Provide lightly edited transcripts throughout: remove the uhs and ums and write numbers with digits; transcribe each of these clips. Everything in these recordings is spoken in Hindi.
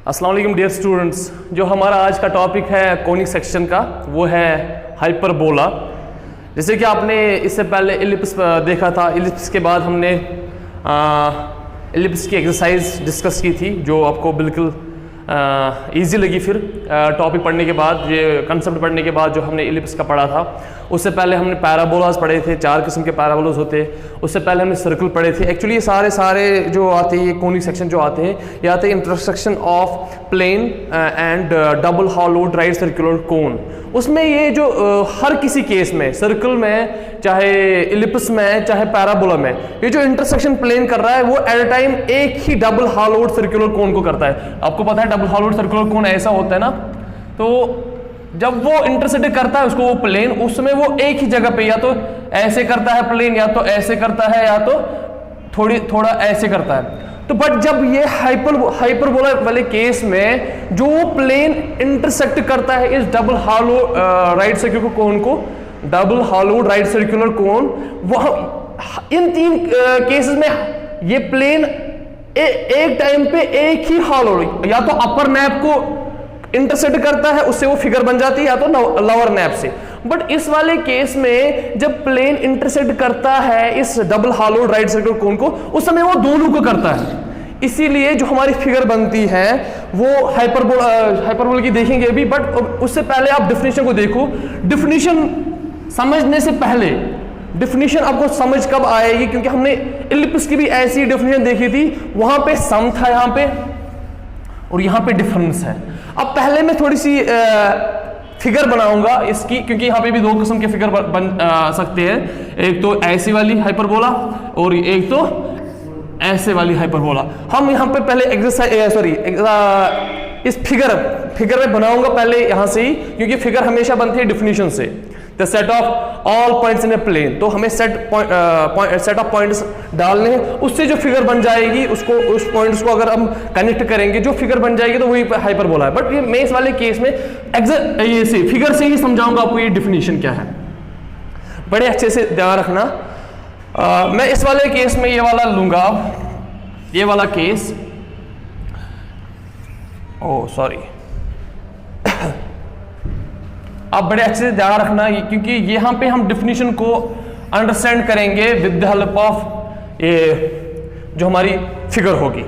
अस्सलाम वालेकुम डियर स्टूडेंट्स। जो हमारा आज का टॉपिक है कोनिक सेक्शन का वो है हाइपरबोला। जैसे कि आपने इससे पहले इलिप्स देखा था, इलिप्स के बाद हमने इलिप्स की एक्सरसाइज डिस्कस की थी जो आपको बिल्कुल इजी लगी। फिर टॉपिक पढ़ने के बाद, ये कंसेप्ट पढ़ने के बाद जो हमने इलिप्स का पढ़ा था, उससे पहले हमने पैराबोलास पढ़े थे। 4 किस्म के पैराबोलास होते हैं। उससे पहले हमने सर्कल पढ़े थे। एक्चुअली ये सारे जो आते हैं, ये कोनिक सेक्शन जो आते हैं, ये आते हैं intersection of plane and double hollowed right circular cone. उसमें ये जो हर किसी केस में, सर्कल में, चाहे इलिप्स में, चाहे पैराबोला में, ये जो इंटरसेक्शन प्लेन कर रहा है वो एट अ टाइम एक ही डबल हॉलोड सर्कुलर कोन को करता है। आपको पता है डबल हॉलोड सर्कुलर कोन ऐसा होता है ना, तो जब वो इंटरसेक्ट करता है उसको वो प्लेन, उसमें वो एक ही जगह पे या तो ऐसे करता है प्लेन, या तो ऐसे करता है, या तो थोड़ा ऐसे करता है। तो बट जब ये हाइपरबोला वाले केस में जो प्लेन इंटरसेक्ट करता है इस double hollow right circular cone को, double hollowed right circular cone, वह इन 3 केसेस में ये प्लेन एक टाइम पे एक ही हॉलोड या तो अपर नैप को इंटरसेक्ट करता है, उससे वो फिगर बन जाती है, या तो लोअर नैप से। बट इस वाले केस में जब प्लेन इंटरसेक्ट करता है इस double hollowed right circular cone को, उस समय वो दोनों को करता है। इसीलिए जो हमारी फिगर बनती है वो हाइपरबोला की देखेंगे अभी। बट उससे पहले आप डेफिनेशन को देखो। डेफिनेशन समझने से पहले, डेफिनेशन आपको समझ कब आएगी, क्योंकि हमने इलिप्स की भी ऐसी डेफिनेशन देखी थी। वहां पे सम था यहाँ पे, और यहाँ पे डिफरेंस है। अब पहले मैं थोड़ी सी फिगर बनाऊंगा इसकी, क्योंकि यहाँ पे भी 2 किस्म के फिगर बन सकते हैं। एक तो ऐसी वाली हाइपरबोला और एक तो ऐसे वाली हाइपरबोला। हम यहाँ पे पहले इस फिगर में बनाऊंगा पहले यहाँ से ही, क्योंकि फिगर हमेशा बनती है डिफिनीशन से। The set of all points in a plane, तो हमें सेट ऑफ पॉइंट्स डालने हैं, उससे जो फिगर बन जाएगी उस पॉइंट्स को अगर हम कनेक्ट करेंगे, जो फिगर बन जाएगी तो वही हाइपरबोला है। बट ये मैं इस वाले केस में ये से फिगर से ही समझाऊंगा आपको ये डिफिनीशन क्या है। बड़े अच्छे से ध्यान रखना। मैं इस वाले केस में ये वाला लूंगा, ये वाला केस, ओह सॉरी, आप बड़े अच्छे से ध्यान रखना, क्योंकि यहाँ पे हम डिफिनीशन को अंडरस्टैंड करेंगे विद द हेल्प ऑफ ये जो हमारी फिगर होगी।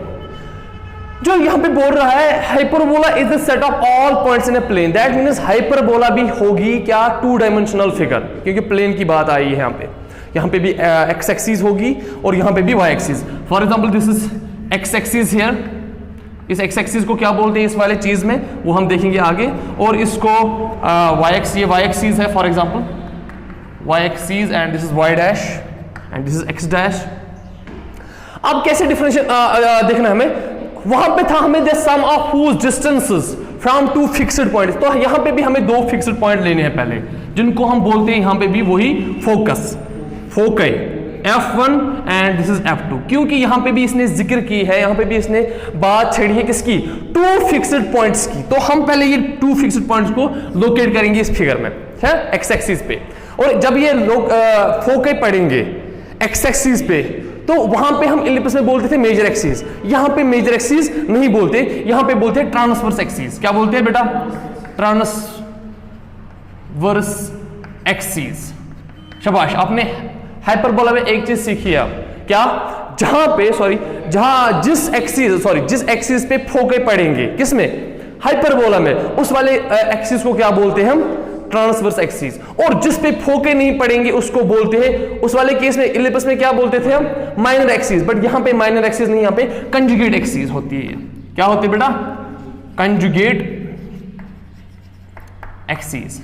जो यहाँ पे बोल रहा है hyperbola is the set of all points in a plane, that means hyperbola भी होगी क्या 2 डायमेंशनल फिगर, क्योंकि प्लेन की बात आई है यहाँ पे भी एक्स एक्सिस होगी और यहाँ पे भी y axis. For example this is x axis here, इस एक्स एक्सिस को क्या बोलते हैं इस वाले चीज में, वो हम देखेंगे आगे। और इसको ये वाई एक्सिस है, for example y axis, and this is y dash and this is x dash. अब कैसे डिफरेंशिएट देखना हमें, वहां पे था हमें the sum of whose distances from 2 fixed points, तो यहाँ पे भी हमें 2 फिक्स्ड पॉइंट लेने हैं पहले, जिनको हम बोलते हैं यहाँ पे भी वही फोकई, F1 and this is F2। क्योंकि यहां पे भी इसने जिक्र की है, यहां पे भी इसने बात छेड़ी है किसकी, 2 फिक्स्ड पॉइंट्स की। तो हम पहले ये 2 फिक्स्ड पॉइंट्स को लोकेट करेंगे इस फिगर में, है एक्स एक्सिस पे। और जब ये लोग फोकई पढ़ेंगे एक्स एक्सिस पे, तो वहां पे हम इलिप्स में बोलते थे मेजर एक्सिस, यहां पे मेजर एक्सिस नहीं बोलते, यहां पे बोलते हैं ट्रांसवर्स एक्सिस। क्या बोलते हैं बेटा, ट्रांसवर्स एक्सिस। शाबाश, आपने हाइपरबोला में एक चीज सीखी है, क्या, जिस एक्सिस पे फोके पड़ेंगे, किसमें, हाइपरबोला में, उस वाले एक्सिस को क्या बोलते हैं हम, ट्रांसवर्स एक्सिस। और जिस पे फोके नहीं पड़ेंगे उसको बोलते हैं, उस वाले केस में इलिप्स में क्या बोलते थे हम, माइनर एक्सिस। बट यहां पे माइनर एक्सिस नहीं, यहां पे कंजुगेट एक्सिस होती है। क्या होती है बेटा, कंजुगेट एक्सिस।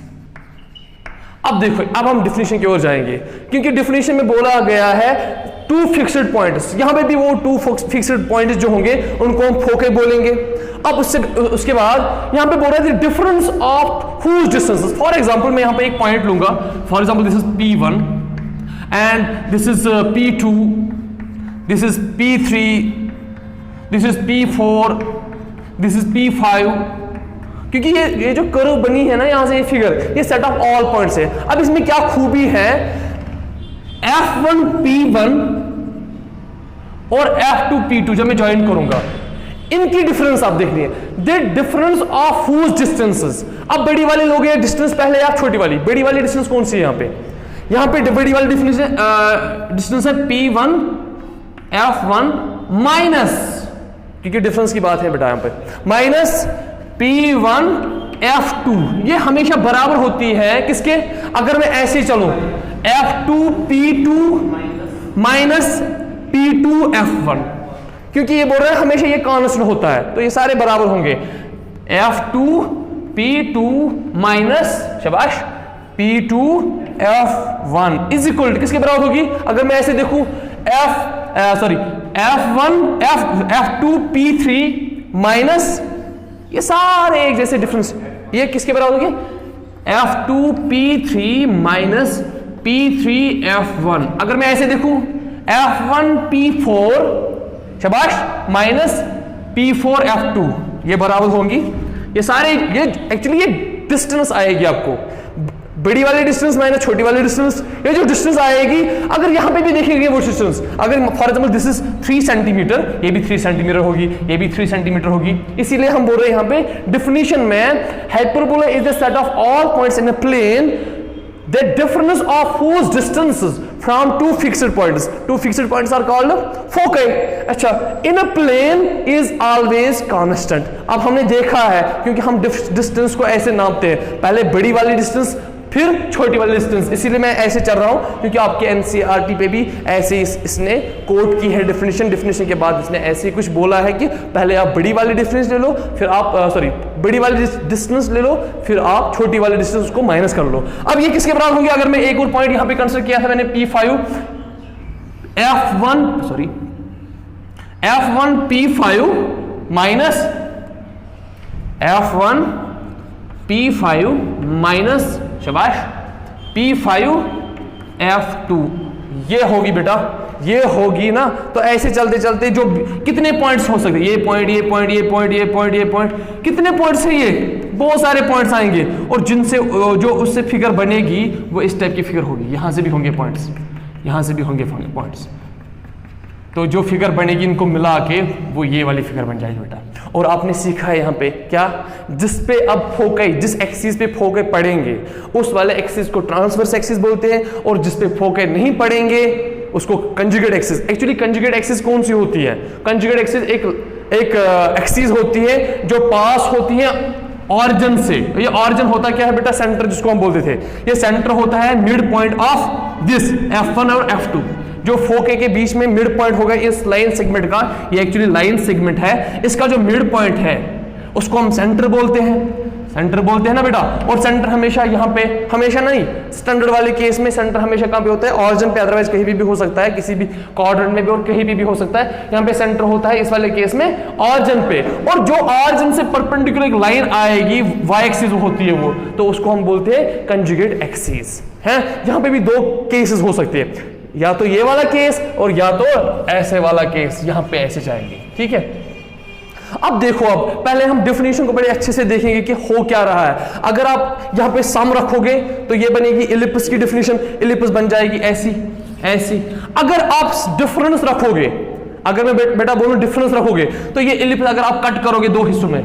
अब देखो, अब हम डिफिनेशन की ओर जाएंगे, क्योंकि डिफिनेशन में बोला गया है 2 फिक्स्ड पॉइंट्स, यहां पे भी वो 2 फिक्स्ड पॉइंट्स जो होंगे उनको हम फोके बोलेंगे। अब उसके बाद यहां पे बोल रहा है difference of whose distances. For example मैं यहां पे एक पॉइंट लूंगा, for example this is P1 and this is P2, this is P3, this is P4, this is P5। क्योंकि ये जो कर्व बनी है ना यहां से ये फिगर, ये सेट ऑफ ऑल पॉइंट्स है। अब इसमें क्या खूबी है, F1P1 और F2P2 जब मैं ज्वाइन करूंगा, इनकी डिफरेंस आप देख रही है, the difference of whose distances. अब बड़ी वाली लोग ये डिस्टेंस पहले या छोटी वाली, बड़ी वाली डिस्टेंस कौन सी है यहाँ पे बड़ी वाली डिस्टेंस है P1 F1 माइनस, क्योंकि डिफरेंस की बात है बेटा यहाँ पे, माइनस P1 F2। ये हमेशा बराबर होती है किसके, अगर मैं ऐसे चलूं F2P2 माइनस P2 F1, क्योंकि ये बोल रहा है हमेशा ये कांस्टेंट होता है, तो ये सारे बराबर होंगे। F2P2 माइनस शाबाश P2 F1 इज इक्वल किसके बराबर होगी, अगर मैं ऐसे देखूं F2P3 माइनस, ये सारे एक जैसे डिफरेंस, ये किसके बराबर होगी, F2P3 माइनस P3F1। अगर मैं ऐसे देखूं F1P4 शाबाश माइनस P4F2, ये बराबर होंगी। ये सारे ये एक्चुअली ये डिस्टेंस आएगी आपको, बड़ी वाली डिस्टेंस माइनस छोटी वाली डिस्टेंस, ये जो डिस्टेंस आएगी, अगर यहां पे भी देखेंगे वो डिस्टेंस, अगर for example this is 3 centimetre, ये भी 3 सेंटीमीटर होगी, ये भी 3 सेंटीमीटर होगी। इसीलिए हम बोल रहे हैं यहां पे डिफिनीशन में, hyperbola is the set of all points in a plane the difference of whose distances from two fixed points are called foci। अच्छा, in a plane is always constant। अब हमने देखा है, क्योंकि हम डिस्टेंस को ऐसे नापते हैं, पहले बड़ी वाली डिस्टेंस फिर छोटी वाली डिस्टेंस, इसीलिए मैं ऐसे चल रहा हूं, क्योंकि आपके एनसीईआरटी पे भी ऐसे इसने कोट की है डिफिनेशन के बाद इसने ऐसे कुछ बोला है कि पहले आप बड़ी वाली डिफरेंस ले लो, फिर आप बड़ी वाली डिस्टेंस ले लो, फिर आप छोटी वाली डिस्टेंस को माइनस कर लो। अब ये किसके बराबर होंगे, अगर मैं एक और पॉइंट यहां पे कंसीडर किया था मैंने F1P5 माइनस F1P5 माइनस शाबाश P5F2, ये होगी बेटा, ये होगी ना। तो ऐसे चलते चलते जो कितने पॉइंट्स हो सकते हैं, ये पॉइंट, ये पॉइंट, ये पॉइंट, ये पॉइंट, ये पॉइंट, कितने पॉइंट्स हैं, ये बहुत सारे पॉइंट्स आएंगे, और जिनसे जो उससे फिगर बनेगी वो इस टाइप की फिगर होगी, यहां से भी होंगे पॉइंट्स, यहां से भी होंगे पॉइंट्स, तो जो फिगर बनेगी इनको मिला के वो ये वाली फिगर बन जाएगी बेटा। और आपने सीखा है यहाँ पे क्या, जिस पे अब फोकई, जिस एक्सिस पे फोकई पड़ेंगे उस वाले एक्सिस को ट्रांसवर्स एक्सिस बोलते हैं, और जिस पे फोकई नहीं पड़ेंगे उसको conjugate axis. Actually conjugate axis कौन सी होती है, कंजुगेट एक्सिस एक एक्सिस होती है जो पास होती है ऑरिजिन से। ये ऑरिजिन होता क्या है बेटा, सेंटर जिसको हम बोलते थे, ये सेंटर होता है mid point of this F1 और F2, जो फोके के बीच में मिड पॉइंट होगा इस लाइन सेगमेंट का, ये एक्चुअली लाइन सेगमेंट है, इसका जो मिड पॉइंट है उसको हम सेंटर बोलते हैं, सेंटर बोलते हैं ना बेटा। और सेंटर हमेशा यहाँ पे, हमेशा नहीं, स्टैंडर्ड वाले केस में सेंटर हमेशा कहाँ पे होता है, ऑरिजिन पे, अदरवाइज कहीं भी हो सकता है, किसी भी क्वाड्रेंट में भी और कहीं भी हो सकता है। यहाँ पे सेंटर होता है इस वाले केस में ऑरिजिन पे, और जो ऑरिजिन से परपेंडिकुलर एक लाइन आएगी वाई एक्सिस होती है वो, तो उसको हम बोलते हैं कंजुगेट एक्सिस है। यहाँ पे भी दो केसेस हो सकते हैं, या तो ये वाला केस और या तो ऐसे वाला केस, यहाँ पे ऐसे जाएंगे, ठीक है। अब देखो, अब पहले हम डेफिनेशन को बड़े अच्छे से देखेंगे कि हो क्या रहा है। अगर आप यहाँ पे सम रखोगे तो ये बनेगी इलिप्स की डेफिनेशन, इलिप्स बन जाएगी ऐसी ऐसी। अगर आप डिफरेंस रखोगे, अगर मैं बेटा बोलूं डिफरेंस रखोगे, तो ये इलिप्स अगर आप कट करोगे दो हिस्सों में,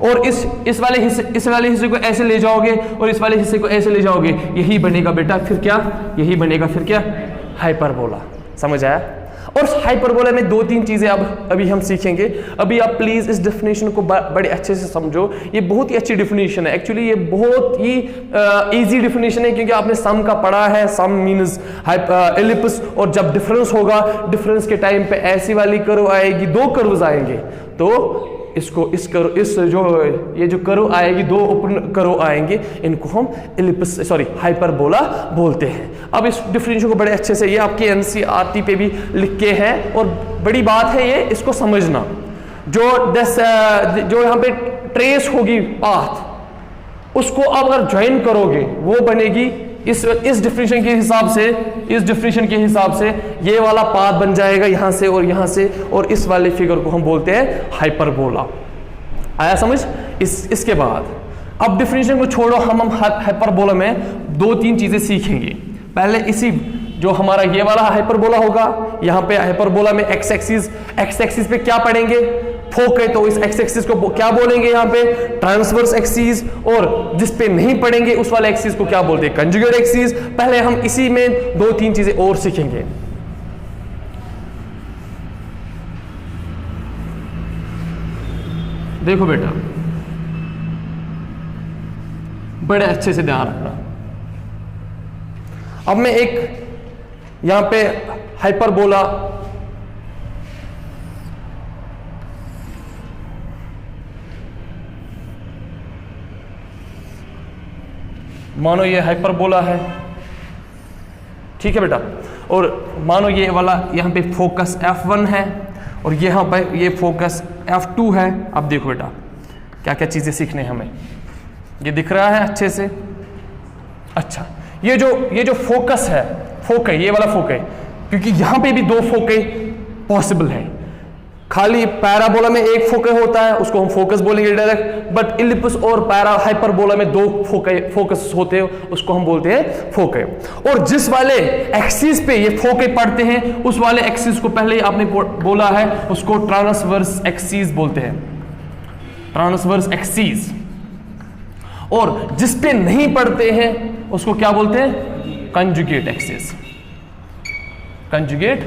और इस वाले हिस्से को ऐसे ले जाओगे और इस वाले हिस्से को ऐसे ले जाओगे, यही बनेगा बेटा फिर क्या, यही बनेगा फिर क्या, हाइपरबोला। समझ आया। और हाइपरबोला में दो तीन चीजें अभी हम सीखेंगे। अभी आप प्लीज इस डेफिनेशन को बड़े अच्छे से समझो, ये बहुत ही अच्छी डेफिनेशन है। एक्चुअली ये बहुत ही इजी डेफिनेशन है, क्योंकि आपने सम का पढ़ा है। सम मींस एलिप्स, और जब डिफरेंस होगा, डिफरेंस के टाइम पे ऐसी वाली कर्व आएगी, दो कर्व्स आएंगे, तो इसको इस जो कर्व आएगी, दो ओपन कर्व आएंगे, इनको हम एलिप्स हाइपरबोला बोलते हैं। अब इस डिफरेंशियल को बड़े अच्छे से, ये आपके एनसीईआरटी पे भी लिख के हैं, और बड़ी बात है ये, इसको समझना। जो यहाँ पे ट्रेस होगी पाथ, उसको अब अगर ज्वाइन करोगे वो बनेगी इस डिफरेंशियल के हिसाब से, इस डिफरेंशियल के हिसाब से ये वाला पाथ बन जाएगा यहाँ से और यहाँ से, और इस वाले फिगर को हम बोलते हैं हाइपरबोला। आया समझ। इसके बाद अब डिफरेंशियल को छोड़ो, हम हाइपरबोला में दो तीन चीजें सीखेंगे। पहले इसी जो हमारा ये वाला हाइपरबोला होगा, यहाँ पे हाइपरबोला में एक्स एक्सिस पे क्या पढ़ेंगे, फोकस, तो इस एक्स एक्सिस को क्या बोलेंगे यहाँ पे, ट्रांसवर्स एक्सिस, और जिस पे नहीं पढ़ेंगे उस वाले एक्सिस को क्या बोलते हैं, कंजुगेट एक्सिस। पहले हम इसी में 2-3 चीजें और सीखेंगे। देखो बेटा, बड़े अच्छे से ध्यान रखना। अब मैं एक यहां पे हाइपरबोला मानो ये हाइपरबोला है, ठीक है बेटा, और मानो ये वाला यहां पे फोकस F1 है और यहां पे ये फोकस F2 है। अब देखो बेटा क्या क्या चीजें सीखने हमें, ये दिख रहा है अच्छे से। अच्छा, ये जो फोकस है, फोकस, ये वाला फोकस, क्योंकि यहां पे भी 2 फोकस पॉसिबल है। खाली पैराबोला में एक फोकस होता है, उसको हम फोकस बोलेंगे डायरेक्ट, बट इलिप्स और पैरा हाइपरबोला में 2 फोकस होते हैं, उसको हम बोलते हैं फोकस। और जिस वाले एक्सिस पे ये फोकस पड़ते हैं उस वाले एक्सिस को पहले आपने बोला है, उसको ट्रांसवर्स एक्सिस बोलते हैं, ट्रांसवर्स एक्सिस। और जिस पे नहीं पड़ते हैं उसको क्या बोलते हैं, कंजुगेट एक्सिस, कंजुगेट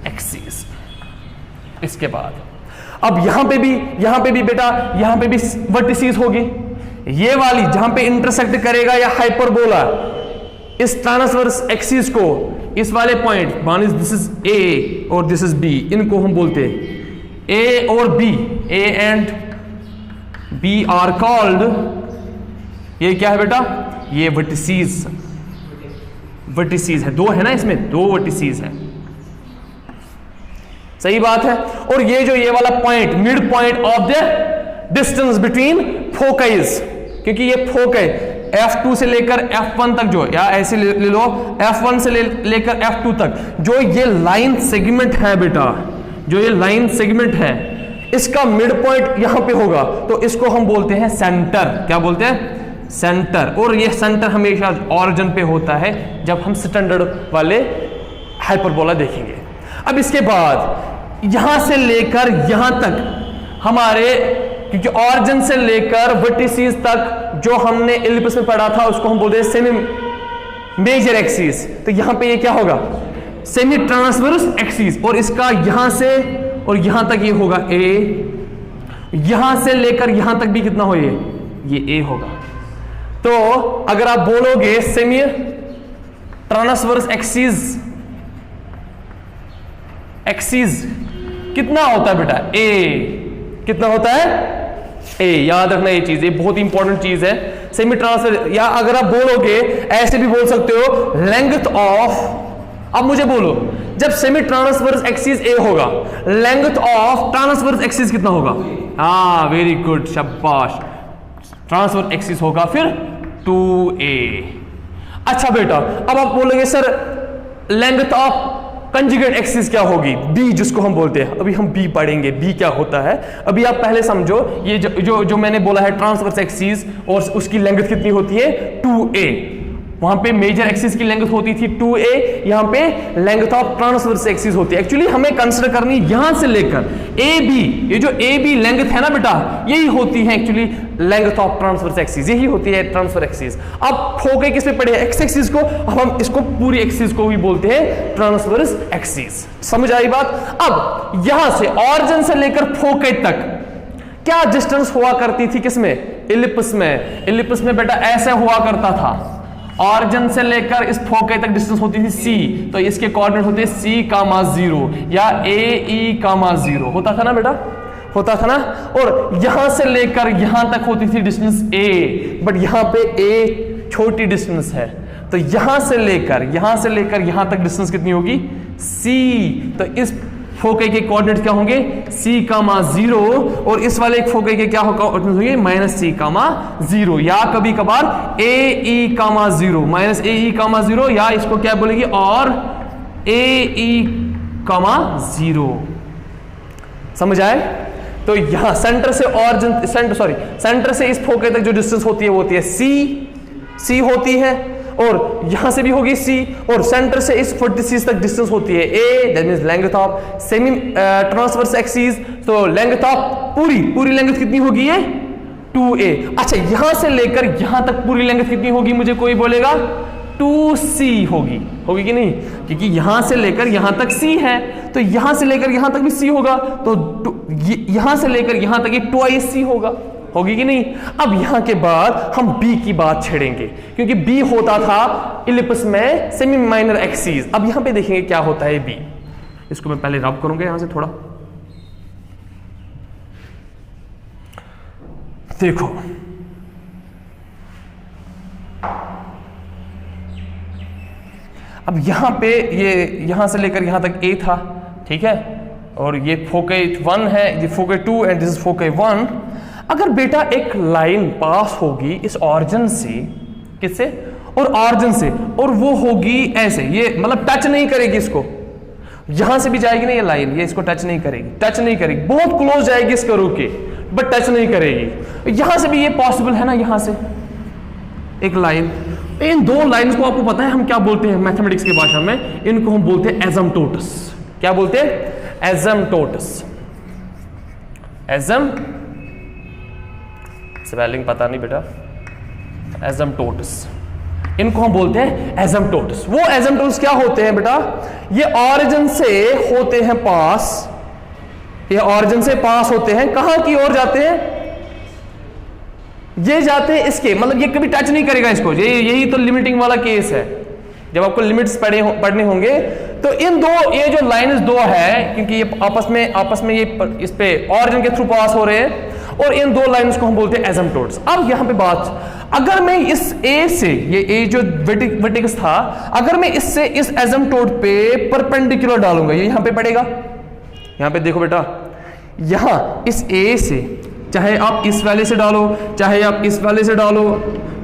एक्सिस। इसके बाद अब यहां पे भी बेटा, यहां पे भी वर्टिसेस होगी, ये वाली जहां पे इंटरसेक्ट करेगा या हाइपरबोला इस ट्रांसवर्स एक्सिस को, इस वाले पॉइंट, मान दिस इज ए और दिस इज बी, इनको हम बोलते हैं ए और b, a and b are called, ये क्या है बेटा, ये वर्टिसेस, वर्टिसेस है, 2 है ना, इसमें 2 वर्टिसेस है, सही बात है। और ये वाला point, mid point of the distance between focus, क्योंकि ये फोकस F2 से लेकर F1 तक, जो या ऐसे ले लो F1 से लेकर F2 तक, जो ये लाइन सेगमेंट है बेटा, जो ये लाइन सेगमेंट है, इसका मिड पॉइंट यहां पे होगा, तो इसको हम बोलते हैं सेंटर। क्या बोलते हैं, सेंटर। और ये सेंटर हमेशा ऑरिजिन पे होता है जब हम स्टैंडर्ड वाले हाइपरबोला देखेंगे। अब इसके बाद यहां से लेकर यहां तक हमारे, क्योंकि ऑरिजिन से लेकर वर्टिसेस तक जो हमने इलिप्स में पढ़ा था उसको हम बोलते हैं सेमी मेजर एक्सिस, तो यहां पे ये क्या होगा, सेमी ट्रांसवर्स एक्सिस। और इसका यहां से और यहां तक ये होगा ए, यहां से लेकर यहां तक भी कितना हो, ये ए होगा। तो अगर आप बोलोगे सेमी ट्रांसवर्स एक्सिस कितना होता है बेटा, ए, कितना होता है, ए, याद रखना ये चीज, ये बहुत इंपॉर्टेंट चीज है। सेमी ट्रांसफर, या अगर आप बोलोगे ऐसे भी बोल सकते हो, लेंथ ऑफ, अब मुझे बोलो, जब सेमी ट्रांसवर्स एक्सिस ए होगा, लेंथ ऑफ ट्रांसवर्स एक्सिस कितना होगा, हाँ वेरी गुड, शाबाश, ट्रांसवर्स एक्सिस होगा फिर 2a। अच्छा बेटा, अब आप बोलोगे sir length of conjugate axis क्या होगी, बी, जिसको हम बोलते हैं, अभी हम बी पढ़ेंगे, बी क्या होता है। अभी आप पहले समझो, ये जो मैंने बोला है ट्रांसवर्स एक्सिस, और उसकी लेंथ कितनी होती है, 2a। वहां पे मेजर एक्सिस की लेंथ होती थी 2a, यहां पे लेंथ ऑफ ट्रांसवर्स एक्सिस होती है। एक्चुअली हमें कंसीडर करनी यहां से लेकर ए बी, ये जो ए बी लेंथ है ना बेटा, यही होती है actually length of transverse axis, यही होती है ट्रांसफर एक्सिस। अब फोकस किस पे पड़े, एक्स एक्सिस को, अब हम इसको पूरी एक्सिस को भी बोलते हैं ट्रांसवर्स एक्सिस। समझ आई बात। अब यहां से ऑरिजिन से लेकर फोकस तक क्या डिस्टेंस हुआ करती थी, किसमें, इलिप्स में। इलिप्स में बेटा ऐसे हुआ करता था, ऑरिजिन से लेकर इस फोकस तक डिस्टेंस होती थी c, तो इसके कोऑर्डिनेट होते c,0 या a,e,0 होता था ना बेटा, होता था ना। और यहां से लेकर यहां तक होती थी डिस्टेंस a, बट यहां पे a छोटी डिस्टेंस है, तो यहां से लेकर यहां तक डिस्टेंस कितनी होगी, c, तो इस फोकस के कोऑर्डिनेट क्या होंगे, c,0, और इस वाले फोकस के क्या होंगे, -c,0, या कभी कभार ae,0, -ae,0, या इसको क्या बोलेंगे, और ae,0। समझ आए। तो यहां सेंटर से सेंटर से इस फोकस तक जो डिस्टेंस होती है वो होती है c होती है। और यहां से भी होगी C, और सेंटर से इस वर्टिसेस तक डिस्टेंस होती है A, that means length of semi transverse axis. तो लेंथ ऑफ पूरी लेंथ कितनी होगी ये 2A। अच्छा, यहां से लेकर यहां तक पूरी लेंथ कितनी होगी, मुझे कोई बोलेगा 2C होगी कि नहीं, क्योंकि यहां से लेकर यहां तक C है, तो यहां से लेकर यहां तक भी C होगा, तो यहां से लेकर यहां तक ये 2C होगी कि नहीं। अब यहां के बाद हम B की बात छेड़ेंगे, क्योंकि B होता था इलिप्स में सेमी माइनर एक्सिस। अब यहां पे देखेंगे क्या होता है B। इसको मैं पहले रब करूंगा यहां से थोड़ा, देखो अब यहां पे ये यहां से लेकर यहां तक A था, ठीक है, और ये फोकस 1 है, ये focus 2 and this is focus 1। अगर बेटा एक लाइन पास होगी इस ऑरिजिन से, किससे, और ऑरिजिन से, और वो होगी ऐसे, ये मतलब टच नहीं करेगी इसको, यहां से भी जाएगी ना ये लाइन, ये इसको टच नहीं करेगी, बहुत क्लोज जाएगी इसको रुके, बट टच नहीं करेगी। यहां से भी ये पॉसिबल है ना, यहां से एक लाइन, इन दो लाइंस को आपको पता है हम क्या बोलते हैं मैथमेटिक्स की भाषा में, इनको हम बोलते हैं एसिम्प्टोटस। क्या बोलते हैं? एसिम्प्टोटस। स्पेलिंग पता नहीं बेटा, एसिम्प्टोटस, इनको हम बोलते हैं एसिम्प्टोटस। वो एसिम्प्टोटस क्या होते हैं बेटा, ये ऑरिजिन से होते हैं पास, ये ऑरिजिन से पास होते हैं, कहां की ओर जाते हैं, ये जाते हैं इसके, मतलब ये कभी टच नहीं करेगा इसको, यही तो लिमिटिंग वाला केस है। जब आपको लिमिट्स पढ़ने होंगे तो इन दो, ये जो लाइन्स दो है, क्योंकि ये आपस में ये इस पे ऑरिजिन के थ्रू पास हो रहे हैं, और इन दो लाइन्स को हम बोलते हैं एसिम्प्टोट्स। अब यहां पे बात, अगर मैं इस A से, ये A जो वर्टिकस था, अगर मैं इससे इस एसिम्प्टोट पे परपेंडिकुलर डालूंगा, ये यहां पे पड़ेगा, यहां पे देखो बेटा, यहां इस A से, चाहे आप इस वाले से डालो, चाहे आप इस वाले से डालो,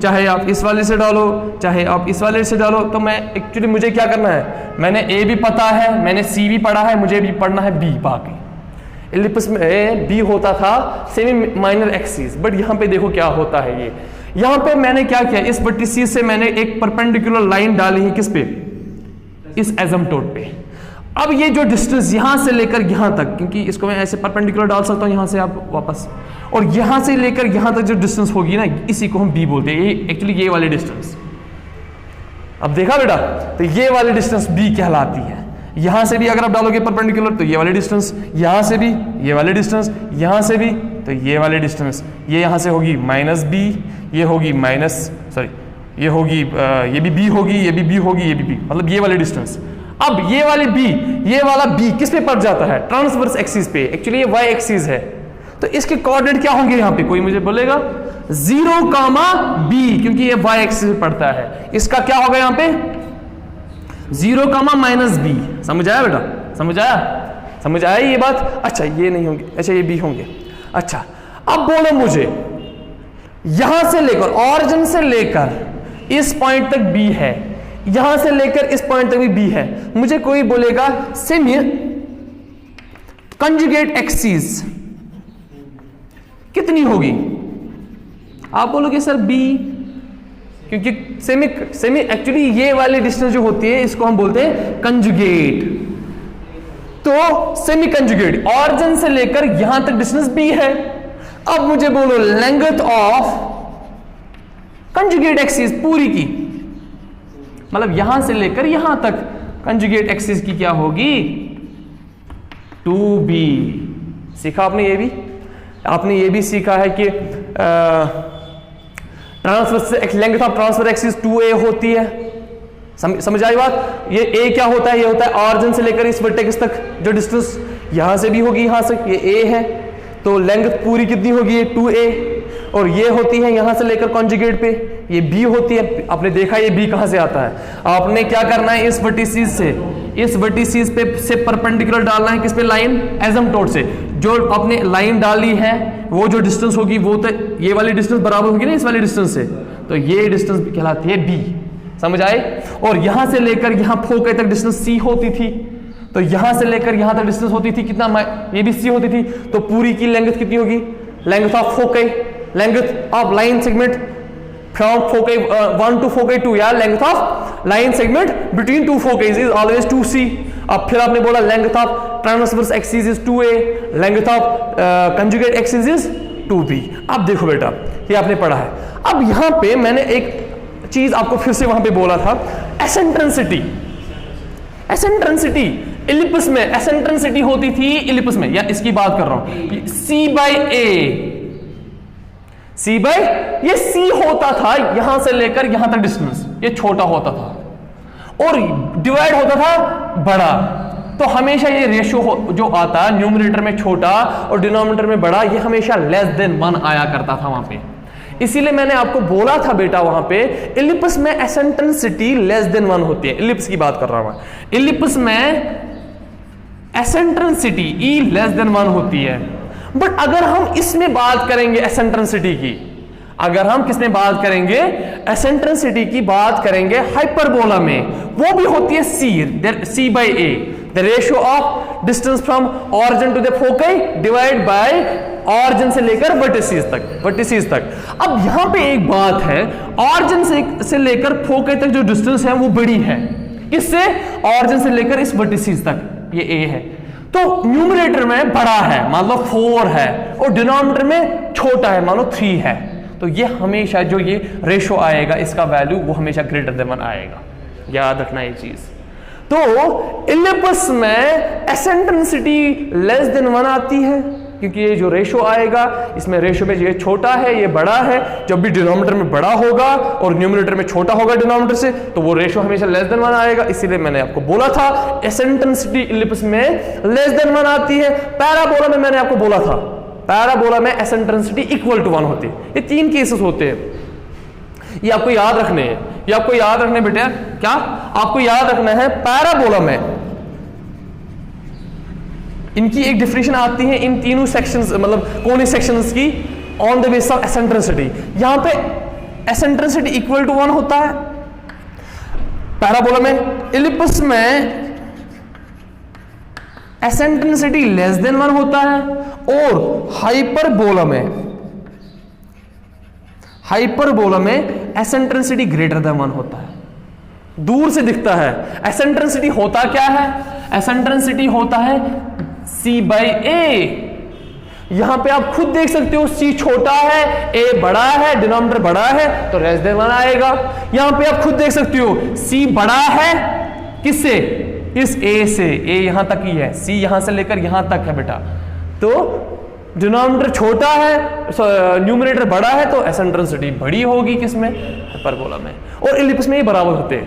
चाहे आप इस वाले से डालो, चाहे आप इस वाले से डालो, तो मैं एक्चुअली मुझे क्या करना है, मैंने A भी पता है, मैंने C भी पढ़ा है, मुझे भी पढ़ना है B। बाकी इलिप्स में B होता था सेमी माइनर एक्सिस, बट यहां पे देखो क्या होता है, ये यहां पे मैंने क्या किया, इस वर्टिसिस से मैंने एक परपेंडिकुलर लाइन डाली है, किस पे, इस एसिम्प्टोट पे। अब ये जो डिस्टेंस यहां से लेकर यहां तक, क्योंकि इसको मैं ऐसे परपेंडिकुलर डाल सकता हूं यहां से आप वापस, और यहां से लेकर यहां तक जो डिस्टेंस होगी ना, इसी को हम B बोलते हैं, ये एक्चुअली ये वाली डिस्टेंस। अब देखा बेटा, तो ये वाली डिस्टेंस B कहलाती है। यहां से भी अगर आप डालोगे परपेंडिकुलर तो ये वाली डिस्टेंस, यहां से भी ये वाली डिस्टेंस, यहां से भी तो ये वाली डिस्टेंस, ये यहां से होगी -B, ये होगी ये होगी ये भी B होगी, ये भी B होगी, ये भी B, मतलब ये वाली डिस्टेंस। अब ये वाली B, ये वाला B किस पे पड़ जाता है, ट्रांसवर्स एक्सिस पे, एक्चुअली ये y एक्सिस है, तो इसके कोऑर्डिनेट क्या होंगे यहाँ पे, कोई मुझे बोलेगा 0, B, क्योंकि ये y एक्सिस पे पड़ता है। इसका क्या होगा यहाँ पे 0, -B। समझ आया बेटा, समझ आया ये बात? अच्छा ये नहीं होंगे, अच्छा ये B होंगे। अच्छा अब बोलो मुझे, यहां से लेकर, ऑरिजिन से लेकर इस पॉइंट तक B है, यहां से लेकर इस पॉइंट तक भी B है, मुझे कोई बोलेगा सेमी कंजुगेट एक्सिस कितनी होगी, आप बोलोगे सर B, क्योंकि सेमी एक्चुअली ये वाली डिस्टेंस जो होती है इसको हम बोलते हैं कंजुगेट। तो सेमी कंजुगेट, ऑरिजिन से लेकर यहां तक डिस्टेंस B है। अब मुझे बोलो लेंथ ऑफ कंजुगेट एक्सिस पूरी की, मतलब यहां से लेकर यहां तक कंजुगेट एक्सिस की क्या होगी 2B। सीखा आपने ये भी सीखा है कि length of transfer axis 2A होती है। समझ आई बात? ये A क्या होता है, ये होता है ऑरिजिन से लेकर इस वर्टेक्स तक जो डिस्टेंस, यहां से भी होगी, यहां से ये A है, तो लेंथ पूरी कितनी होगी, ये 2A। और ये होती है यहां से लेकर कॉन्जुगेट पे, ये B होती है। आपने देखा ये B कहां से आता है, आपने क्या करना है, इस वर्टिसिस से, इस वर्टिसिस पे से परपेंडिकुलर डालना है, किस पे, लाइन एसिम्प्टोट से। जो आपने लाइन डाली है वो जो डिस्टेंस होगी वो तो ये वाली डिस्टेंस बराबर होगी ना इस वाली डिस्टेंस से, तो ये डिस्टेंस कहलाती है B। समझ आए? और यहां से लेकर यहां फोकस तक डिस्टेंस C होती थी, तो यहां से लेकर यहां तक डिस्टेंस होती थी कितना, ये भी C होती थी, तो पूरी की लेंथ कितनी होगी, length of focus, length of line segment from foci 1 to foci 2 या length of line segment between two foci is always 2c. अब फिर आपने बोला length of transverse axis is 2a, length of conjugate axis is 2b. अब देखो बेटा ये आपने पढ़ा है. अब यहां पे मैंने एक चीज आपको फिर से वहां पे बोला था, एसेंट्रेंसिटी. एसेंट्रेंसिटी इलिप्स में एसेंट्रेंसिटी होती थी इलिप्स में, या इसकी बात कर रहा हूं c by a, c by ये c होता था यहां से लेकर यहां तक डिस्टेंस, ये छोटा होता था और डिवाइड होता था बड़ा. तो हमेशा ये रेशियो जो आता न्यूमरेटर में छोटा और डिनोमिनेटर में बड़ा, ये हमेशा लेस देन 1 आया करता था वहां पे. इसीलिए मैंने आपको बोला था बेटा वहां पे इलिप्स में एसेंट्रेंसिटी लेस देन 1 होती है. इलिप्स की बात कर रहा हूं मैं. इलिप्स में एसेंट्रेंसिटी ई लेस देन 1 होती है. बट अगर हम इसमें बात करेंगे एसेंट्रेंसिटी की, अगर हम किसमें बात करेंगे एसेंट्रेंसिटी की बात करेंगे हाइपरबोला में, वो भी होती है c by a, the ratio of distance from origin to the foci divide by origin से लेकर वर्टिसेस तक. अब यहां पे एक बात है, ऑरिजिन से लेकर फोकई तक जो डिस्टेंस है वो बड़ी है. किससे? ऑरिजिन से लेकर इस वर्टिसेस तक, ये a है. तो न्यूमरेटर में बड़ा है, मान लो 4 है, और डिनोमिनेटर में छोटा है, मान लो 3 है. तो ये हमेशा जो ये रेशो आएगा इसका वैल्यू वो हमेशा ग्रेटर देन 1 आएगा. याद रखना ये चीज. तो इलिप्स में एसेंट्रेंसिटी लेस देन 1 आती है क्योंकि ये जो रेशो आएगा इसमें रेशो में ये छोटा है ये बड़ा है. जब भी डिनोमिनेटर में बड़ा होगा और न्यूमरेटर में छोटा होगा डिनोमिनेटर से, तो वो रेशो हमेशा लेस देन 1 आएगा. इसीलिए मैंने आपको बोला था एसेंट्रेंसिटी इलिप्स में लेस देन 1 आती है. पैराबोला में मैंने आपको बोला था पैराबोला में एसेंट्रेंसिटी इक्वल टू 1 होती है. ये 3 केसेस होते हैं, ये आपको याद रखने हैं. ये आपको याद रखने बेटा, क्या आपको याद रखना है. पैराबोला में इनकी एक डिफिनेशन आती है इन तीनों सेक्शंस, मतलब कोने सेक्शंस की, ऑन द बेसिस ऑफ एसेंट्रेंसिटी. यहां पे एसेंट्रेंसिटी इक्वल टू 1 होता है पैराबोला में. इलिप्स में एसेंट्रेंसिटी लेस देन 1 होता है, और हाइपरबोला में एसेंट्रेंसिटी ग्रेटर देन 1 होता है. दूर से दिखता है. एसेंट्रेंसिटी होता क्या है? एसेंट्रेंसिटी होता है c by a. यहां पे आप खुद देख सकते हो c छोटा है, a बड़ा है, डिनोमिनेटर बड़ा है, तो लेस देन 1 आएगा. यहां पे आप खुद देख सकते हो c बड़ा है किससे? इस a से. a यहां तक ही है, c यहां से लेकर यहां तक है बेटा. तो डिनोमिनेटर छोटा है, न्यूमरेटर बड़ा है, तो एसेंट्रेंसिटी बड़ी होगी किसमें? हाइपरबोला में. और इलिप्स में ये बराबर होते हैं,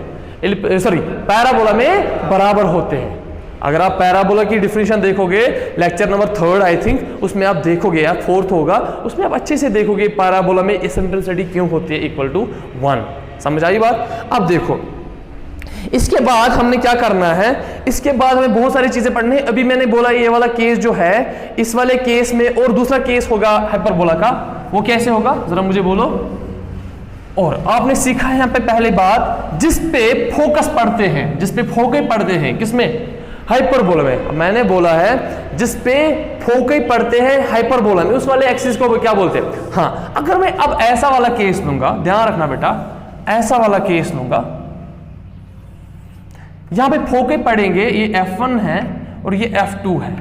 पैराबोला में बराबर होते हैं. अगर आप पैराबोला की डिफिनेशन देखोगे लेक्चर नंबर 3 आई थिंक, उसमें आप देखोगे या 4th होगा, उसमें आप अच्छे से देखोगे पैराबोला में एसेंट्रेंसिटी क्यों होती है इक्वल टू 1. समझ आई बात? अब देखो इसके बाद हमने क्या करना है. इसके बाद हमें बहुत सारी चीजें पढ़नी है. अभी मैंने बोला ये वाला केस जो है, इस वाले केस में और दूसरा केस होगा हाइपरबोला का. वो कैसे होगा जरा मुझे बोलो. और आपने सीखा है यहां पे पहले बात, जिस पे फोकस पढ़ते हैं, जिस पे फोकस पढ़ते हैं, किसमें? हाइपरबोला में. मैंने बोला है जिस पे फोकस पढ़ते हैं हाइपरबोला में, उस वाले एक्सिस को क्या बोलते हैं. हाँ, अगर मैं अब ऐसा वाला केस लूंगा, ध्यान रखना बेटा, ऐसा वाला केस लूंगा, यहां पे फोकस पढ़ेंगे, ये F1 है और ये F2 है.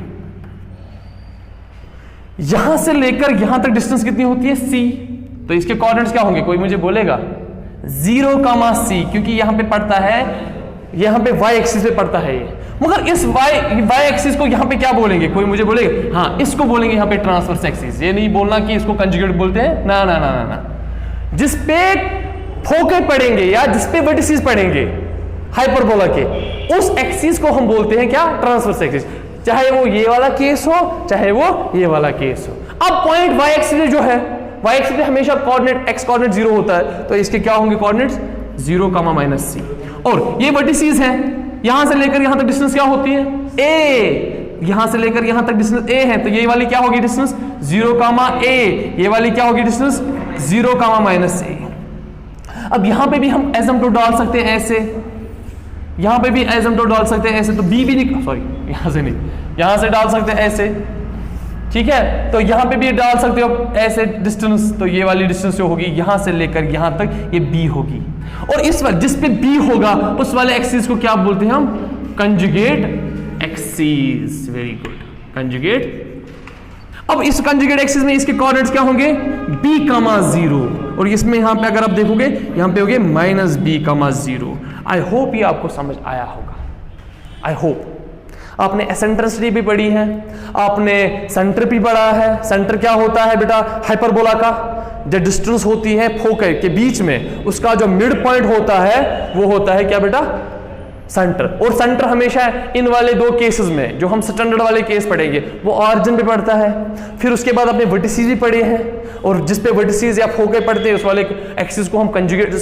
यहां से लेकर यहां तक डिस्टेंस कितनी होती है? c. तो इसके कोऑर्डिनेट्स क्या होंगे? कोई मुझे बोलेगा? 0,c, क्योंकि यहां पे पड़ता है, यहां पे y एक्सिस पे पड़ता है ये. मगर इस y एक्सिस को यहां पे क्या बोलेंगे? कोई मुझे बोलेगा? हाँ, इसको बोलेंगे यहां पे ट्रांसवर्स एक्सिस. ये नहीं बोलना कि इसको कंजुगेट बोलते हैं, ना ना ना ना ना. जिस पे फोकस पढ़ेंगे या जिस पे वर्टिसेस पढ़ेंगे हाइपरबोला के, उस एक्सिस को हम बोलते हैं क्या? Transverse axis. चाहे वो ये वाला केस हो, चाहे वो ये वाला केस हो. अब पॉइंट y एक्सिस जो है, y एक्सिस पे हमेशा कोऑर्डिनेट x कोऑर्डिनेट 0 होता है, तो इसके क्या होंगे कोऑर्डिनेट्स? 0,-c. और ये वर्टिसेस हैं, यहां से लेकर यहां तक डिस्टेंस क्या होती है? a. यहां से लेकर यहां तक डिस्टेंस a है, तो ये वाली क्या होगी डिस्टेंस? 0,a. ये वाली क्या होगी डिस्टेंस? 0,-a. अब यहां पे भी हम एसिम्पटोट डाल सकते हैं ऐसे, यहां पे भी एसिम्पटोट डाल सकते हैं ऐसे, तो b भी नहीं, सॉरी यहां से नहीं, यहां से डाल सकते हैं ऐसे, ठीक है, तो यहां पे भी डाल सकते हो ऐसे डिस्टेंस, तो ये वाली डिस्टेंस जो होगी यहां से लेकर यहां तक ये b होगी, और इस बार जिस पे b होगा उस वाले एक्सिस को क्या बोलते हैं हम, conjugate axis. Very good, conjugate. अब इस कंजुगेट एक्सिस में इसके कोऑर्डिनेट्स क्या होंगे, b, 0, और इसमें यहां पे अगर आप देखोगे यहां पे होंगे -b, 0। आई होप ये आपको समझ आया होगा, आई होप। आपने एसेंट्रिसिटी भी पढ़ी है, आपने सेंटर भी पढ़ा है। सेंटर क्या होता है बेटा, हाइपरबोला का जो डिस्टेंस होती है फोकस के बीच में, उसका जो मिड पॉइंट होता है वो होता है क्या बेटा, सेंटर। और सेंटर हमेशा इन वाले दो केसेस में जो हम स्टैंडर्ड वाले केस पढ़ेंगे वो ऑरिजिन पे पड़ता है, फिर उसके बाद अपने वर्टिसेस भी पढ़े हैं, और जिस पे वर्टिसेस या फोके पड़ते हैं उस वाले एक्सिस को हम कंजुगेट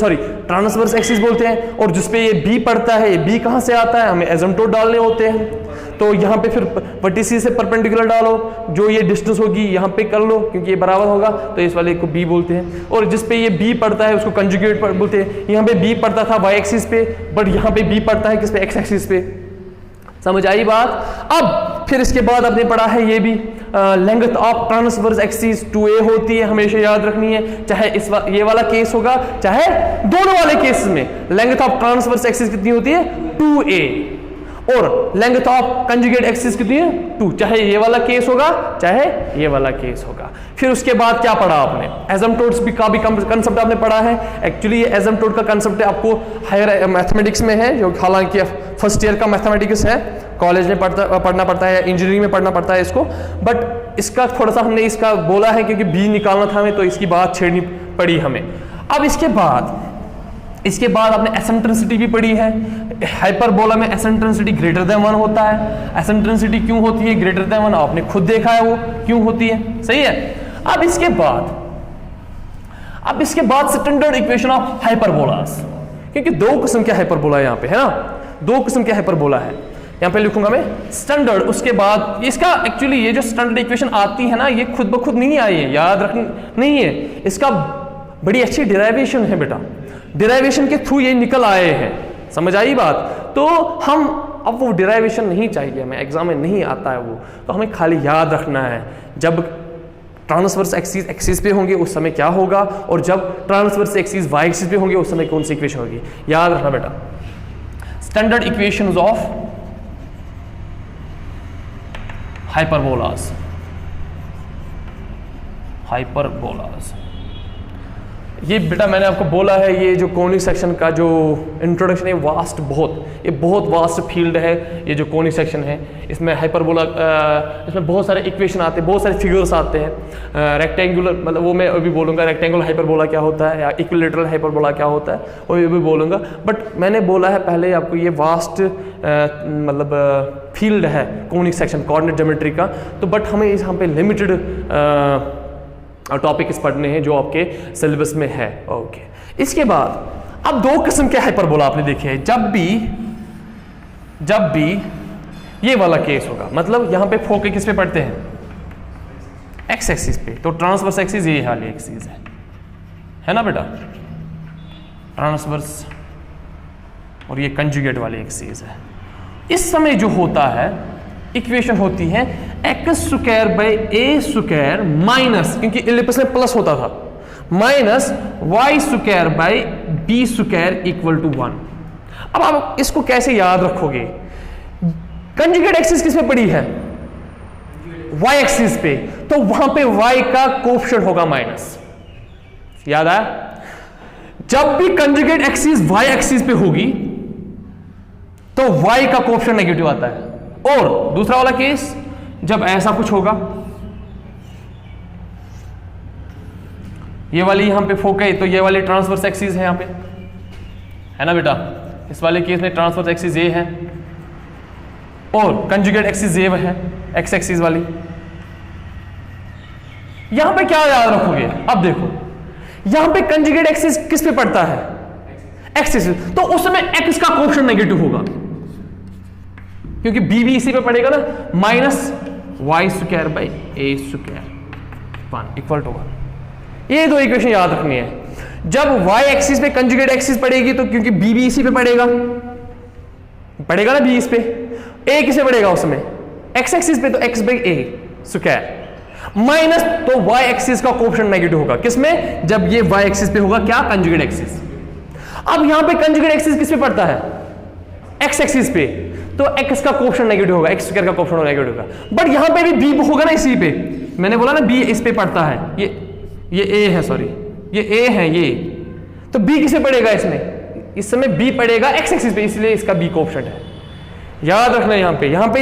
ट्रांसवर्स एक्सिस बोलते हैं। और जिस पे ये बी पड़ता है, ये बी कहां से आता है, हमें एसिम्पटोट डालने होते हैं, तो यहाँ पे फिर वर्टिसेस से परपेंडिकुलर डालो, जो ये डिस्टेंस होगी यहाँ पे कर लो क्योंकि ये बराबर होगा, तो इस वाले को बी बोलते हैं। और जिस पे ये बी पड़ता है उसको कंजुगेट बोलते हैं। यहाँ पे बी पड़ता था वाई एक्सिस पे, बट यहाँ पे बी पड़ता है किस पे, एक्स एक्सिस पे। समझ आई बात। अब फिर इसके बाद आपने पढ़ा है ये भी, length of transverse axis 2a होती है, हमेशा याद रखनी है, चाहे ये वाला केस होगा चाहे दोनों वाले केस में लेंथ ऑफ ट्रांसवर्स एक्सिस कितनी होती है, 2a, और लेंथ ऑफ कंजुगेट एक्सिस कितनी है, 2, चाहे ये वाला केस होगा चाहे ये वाला केस होगा। फिर उसके बाद क्या पढ़ा आपने, एसिम्पटोट्स का भी कंसेप्ट आपने पढ़ा है। एक्चुअली ये एसिम्पटोट का कंसेप्ट आपको हायर मैथमेटिक्स में है, जो हालांकि फर्स्ट ईयर का मैथमेटिक्स है, कॉलेज में पढ़ना पड़ता है, इंजीनियरिंग में पढ़ना पड़ता है इसको, बट इसका थोड़ा सा हमने इसका बोला है क्योंकि बी निकालना था हमें, तो इसकी बात छेड़नी पड़ी हमें। अब इसके बाद आपने एसेंट्रिसिटी भी पढ़ी है। हाइपरबोला में एसेंट्रिसिटी ग्रेटर देन 1 होता है। एसेंट्रिसिटी क्यों होती है ग्रेटर देन 1, आपने खुद देखा है वो क्यों होती है, सही है। अब इसके बाद स्टैंडर्ड इक्वेशन ऑफ हाइपरबोलास, क्योंकि दो किस्म के हाइपरबोला यहाँ पे है ना, दो किस्म के हाइपरबोला है। यहाँ पे लिखूंगा मैं स्टैंडर्ड, उसके बाद इसका एक्चुअली ये जो स्टैंडर्ड इक्वेशन आती है ना, ये खुद ब खुद नहीं आई है, याद रखनी नहीं है, इसका बड़ी अच्छी डिराइवेशन है बेटा, डिराइवेशन के थ्रू ये निकल आए हैं। समझ आई बात। तो हम अब वो डिराइवेशन नहीं चाहिए हमें, एग्जाम में नहीं आता है वो, तो हमें खाली याद रखना है जब ट्रांसवर्स एक्सिस पे होंगे उस समय क्या होगा, और जब ट्रांसवर्स एक्सिस वाई एक्सिस पे होंगे उस समय कौन सी इक्वेशन होगी, याद रखना बेटा। स्टैंडर्ड इक्वेशंस ऑफ हाइपरबोलास, ये बेटा मैंने आपको बोला है, ये जो कोनिक सेक्शन का जो इंट्रोडक्शन है वास्ट ये बहुत वास्ट फील्ड है। ये जो कोनिक सेक्शन है इसमें हाइपरबोला, इसमें बहुत सारे इक्वेशन आते हैं, बहुत सारे फिगर्स आते हैं। रेक्टेंगुलर मतलब वो मैं अभी बोलूँगा रेक्टेंगुलर हाइपरबोला क्या होता है, या इक्विलेटरल हाइपरबोला क्या होता है वो भी बोलूँगा। बट मैंने बोला है पहले आपको ये वास्ट मतलब फील्ड है कोनिक सेक्शन कोऑर्डिनेट ज्योमेट्री का, तो बट हमें यहाँ पे लिमिटेड टॉपिक्स पढ़ने हैं जो आपके सिलेबस में है। ओके, इसके बाद अब दो किस्म के हाइपरबोला आपने देखे हैं। जब भी ये वाला केस होगा, मतलब यहां पे फोके किस पे पड़ते हैं, एक्स एक्सिस पे, तो ट्रांसवर्स एक्सिस ये वाली एक्सिस है ना बेटा, ट्रांसवर्स, और ये कंजुगेट वाली एक्सिस है। इस समय जो होता है इक्वेशन होती है x square by a square minus, क्योंकि इलिप्स में प्लस होता था, minus y square by b square equal to 1। अब आप इसको कैसे याद रखोगे, कंजुगेट एक्सिस किस पे पड़ी है, वाई एक्सिस पे, तो वहां पे वाई का कोएफिशिएंट होगा माइनस, याद आया। जब भी कंजुगेट एक्सिस वाई एक्सिस पे होगी तो वाई का कोएफिशिएंट नेगेटिव आता है। और दूसरा वाला केस जब ऐसा कुछ होगा, ये वाली यहां पे फोके, तो ये वाली ट्रांसवर्स एक्सिस है यहां पे, है ना बेटा। इस वाले केस में ट्रांसवर्स एक्सिस ये है और कंजुगेट एक्सिस ये है, एक्स एक्सिस वाली। यहां पे क्या याद रखोगे, अब देखो यहां पे कंजुगेट एक्सिस किस पे पड़ता है, एक्स एक्सिस, तो उस समय एक्स का कोएफिशिएंट नेगेटिव होगा, क्योंकि बी भी इसी पे पड़ेगा ना, minus y square by a square 1 equal to 1। ये दो इक्वेशन याद रखनी है। जब वाई एक्सिस पे कंजुगेट एक्सिस पड़ेगी तो क्योंकि बी भी इसी पे पड़ेगा ना, बी इस पे, ए किसे पड़ेगा उसमें, एक्स एक्सिस पे, तो x by a square minus, तो y एक्सिस का कोएफिशिएंट नेगेटिव होगा। किसमें? जब ये y एक्सिस पे होगा क्या? Conjugate axis. अब यहां पे कंजुगेट एक्सिस किस पे पड़ता है? x एक्सिस पे, तो x का कोएफिशिएंट नेगेटिव होगा, x स्क्वायर का कोएफिशिएंट नेगेटिव होगा। बट यहां पे भी b होगा ना इसी पे, मैंने बोला ना b इस पे पड़ता है, ये a है, सॉरी ये a है, ये तो b किसे पड़ेगा? इसमें इस समय b पड़ेगा x एक्सिस पे, इसलिए इसका b कोएफिशिएंट है। याद रखना है यहां पे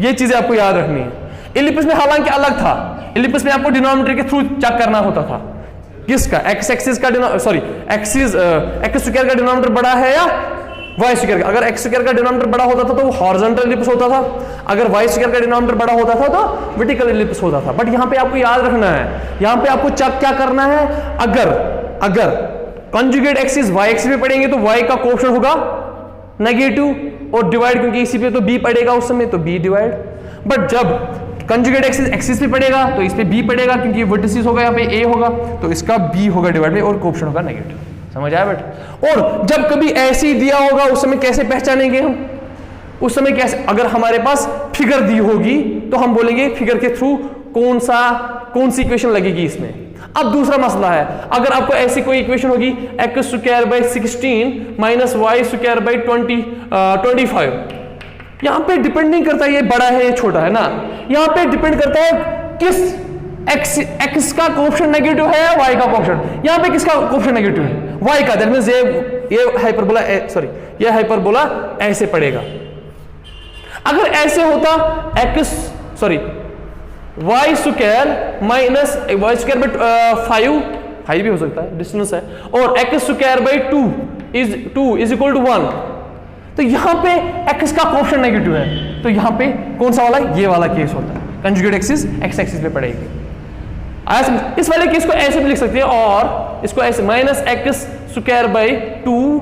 ये चीजें आपको याद रखनी है। इलिप्स में हालांकि अलग था, इलिप्स में आपको डिनोमिनेटर के थ्रू चेक करना होता था। किसका? x एक्सिस का, सॉरी एक्सिस x स्क्वायर का डिनोमिनेटर बड़ा है या y स्क्वायर का? अगर x स्क्वायर का डिनोमिनेटर बड़ा होता था तो वो हॉरिजॉन्टल इलिप्स होता था, अगर y स्क्वायर का डिनोमिनेटर बड़ा होता था तो वर्टिकल इलिप्स होता था। बट यहां पे आपको याद रखना है, यहां पे आपको चेक क्या करना है, अगर कंजुगेट एक्सिस y एक्सिस पे पड़ेंगे तो y का कोएफिशिएंट होगा नेगेटिव, और डिवाइड क्योंकि इसी पे तो b पड़ेगा उस समय, तो b डिवाइड। बट जब कंजुगेट एक्सिस एक्सिस पे पड़ेगा तो इस पे b पड़ेगा, क्योंकि वर्टिसेस होगा, यहाँ पे a होगा, तो इसका b होगा डिवाइड में, और कोएफिशिएंट होगा नेगेटिव। समझ आया बेटा? और जब कभी ऐसे ही दिया होगा उस समय कैसे पहचानेंगे हम? उस समय कैसे, अगर हमारे पास फिगर दी होगी तो हम बोलेंगे फिगर के थ्रू कौन सी इक्वेशन लगेगी इसमें। अब दूसरा मसला है, अगर आपको ऐसी कोई इक्वेशन होगी x square by 16 minus y square by 25, यहां पे डिपेंड नहीं करता ये बड़ा है ये छोटा है ना, यहां पे डिपेंड करता है किस x का कोएफिशिएंट नेगेटिव है या y का कोएफिशिएंट। यहां पे किसका कोएफिशिएंट नेगेटिव है? y का। दैट मींस ये हाइपरबोला, सॉरी ये हाइपरबोला ऐसे पड़ेगा। अगर ऐसे होता y square minus y square by 5 भी हो सकता है, डिस्टेंस है, और x square by 2 is equal to 1, तो यहां पे x का कोएफिशिएंट नेगेटिव है, तो यहां पे कौन सा वाला? ये वाला केस होता है, कंजुगेट एक्सिस x एक्सिस पे पड़ेगी। इस वाले केस को ऐसे भी लिख सकते हैं, और इसको ऐसे minus x square by 2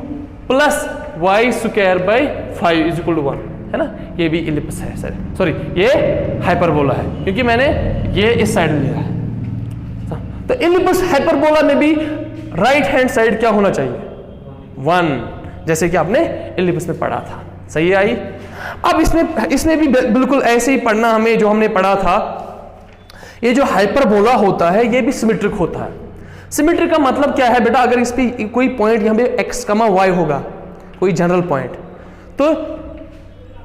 plus y square by 5 is equal to 1, है ना? ये भी इलिप्स है, सॉरी ये हाइपरबोला है, क्योंकि मैंने ये इस साइड लिया है। तो इलिप्स हाइपरबोला में भी राइट हैंड साइड क्या होना चाहिए? 1, जैसे कि आपने इलिप्स में पढ़ा था। सही आई? अब इसमें भी बिल्कुल ऐसे ही पढ़ना हमें, जो हमने पढ़ा था। ये जो हाइपरबोला होता है ये भी सिमेट्रिक होता है। सिमेट्रिक का मतलब क्या है बेटा? अगर इस पे कोई पॉइंट यहाँ पे x, y होगा, कोई जनरल पॉइंट, तो